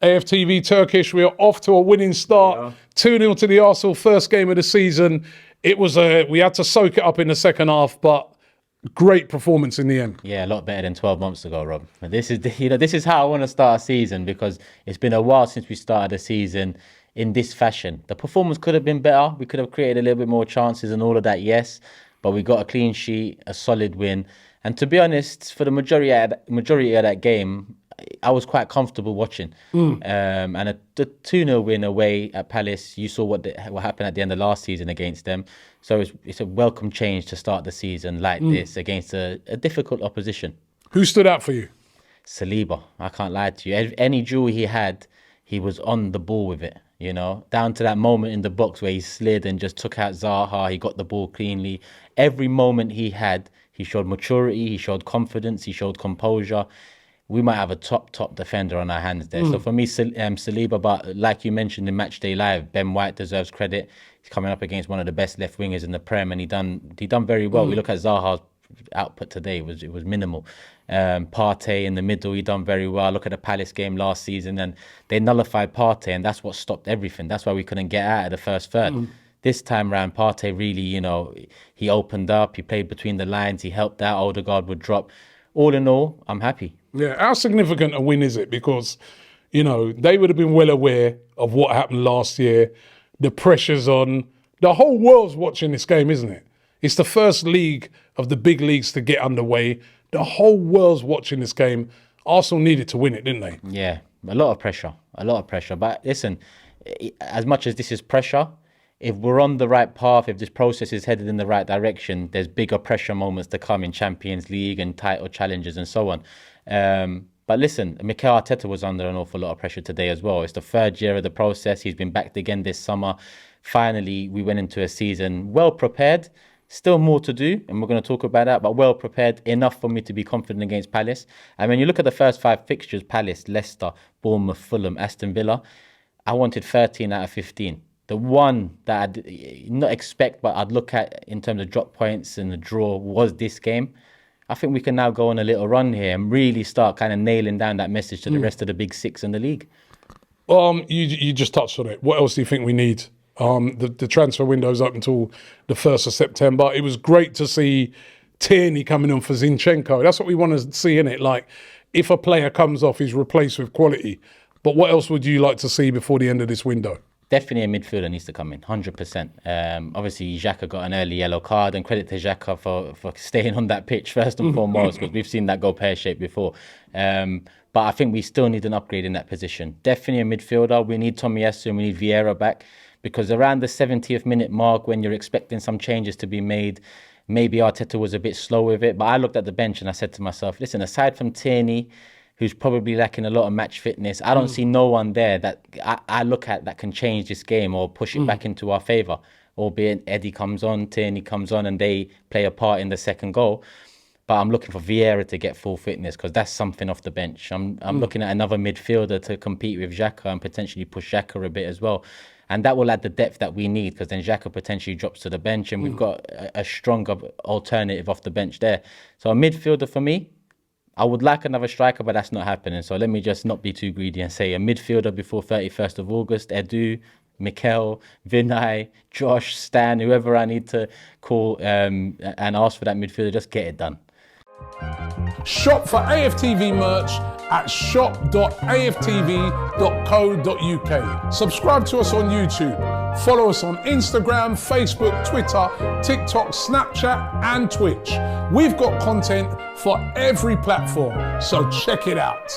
AFTV Turkish, we are off to a winning start. 2-0 to the Arsenal, first game of the season. It was we had to soak it up in the second half, but great performance in the end. Yeah, a lot better than 12 months ago, Rob. But this is how I want to start a season, because it's been a while since we started a season in this fashion. The performance could have been better. We could have created a little bit more chances and all of that, yes. But we got a clean sheet, a solid win. And to be honest, for the majority of that game, I was quite comfortable watching. And the 2-0 win away at Palace, you saw what happened at the end of last season against them. So it's a welcome change to start the season like this against a difficult opposition. Who stood out for you? Saliba. I can't lie to you. Any duel he had, he was on the ball with it. You know, down to that moment in the box where he slid and just took out Zaha. He got the ball cleanly. Every moment he had, he showed maturity, he showed confidence, he showed composure. We might have a top defender on our hands there. So for me, Saliba, but like you mentioned in Matchday Live, Ben White deserves credit. He's coming up against one of the best left wingers in the Prem, and he done very well. We look at Zaha's output today; it was minimal. Partey in the middle, he done very well. Look at the Palace game last season, and they nullified Partey, and that's what stopped everything. That's why we couldn't get out of the first third. This time round, Partey really, he opened up, he played between the lines, he helped out. Odegaard would drop. All in all, I'm happy. Yeah, how significant a win is it? Because, they would have been well aware of what happened last year. The pressure's on. The whole world's watching this game, isn't it? It's the first league of the big leagues to get underway. The whole world's watching this game. Arsenal needed to win it, didn't they? Yeah, a lot of pressure. But listen, as much as this is pressure, if we're on the right path, if this process is headed in the right direction, there's bigger pressure moments to come in Champions League and title challenges and so on. But listen, Mikel Arteta was under an awful lot of pressure today as well. It's the third year of the process. He's been backed again this summer. Finally, we went into a season well prepared. Still more to do, and we're going to talk about that, but well prepared, enough for me to be confident against Palace. And when you look at the first 5 fixtures, Palace, Leicester, Bournemouth, Fulham, Aston Villa, I wanted 13 out of 15. The one that I'd not expect, but I'd look at in terms of drop points and the draw was this game. I think we can now go on a little run here and really start kind of nailing down that message to the rest of the big 6 in the league. You just touched on it. What else do you think we need? The transfer window's up until the 1st of September. It was great to see Tierney coming on for Zinchenko. That's what we want to see, innit? Like, if a player comes off, he's replaced with quality. But what else would you like to see before the end of this window? Definitely a midfielder needs to come in, 100%. Obviously, Xhaka got an early yellow card, and credit to Xhaka for staying on that pitch first and foremost, because we've seen that go pear-shaped before. But I think we still need an upgrade in that position. Definitely a midfielder. We need Tomiyasu and we need Vieira back, because around the 70th minute mark, when you're expecting some changes to be made, maybe Arteta was a bit slow with it. But I looked at the bench and I said to myself, listen, aside from Tierney, who's probably lacking a lot of match fitness, I don't see no one there that I look at that can change this game or push it back into our favour. Albeit Eddie comes on, Tierney comes on, and they play a part in the second goal. But I'm looking for Vieira to get full fitness, because that's something off the bench. I'm looking at another midfielder to compete with Xhaka and potentially push Xhaka a bit as well. And that will add the depth that we need, because then Xhaka potentially drops to the bench and we've got a stronger alternative off the bench there. So a midfielder for me, I would like another striker, but that's not happening. So let me just not be too greedy and say a midfielder before 31st of August, Edu, Mikel, Vinay, Josh, Stan, whoever I need to call and ask for that midfielder, just get it done. Shop for AFTV merch at shop.aftv.co.uk. Subscribe to us on YouTube. Follow us on Instagram, Facebook, Twitter, TikTok, Snapchat, and Twitch. We've got content for every platform, so check it out.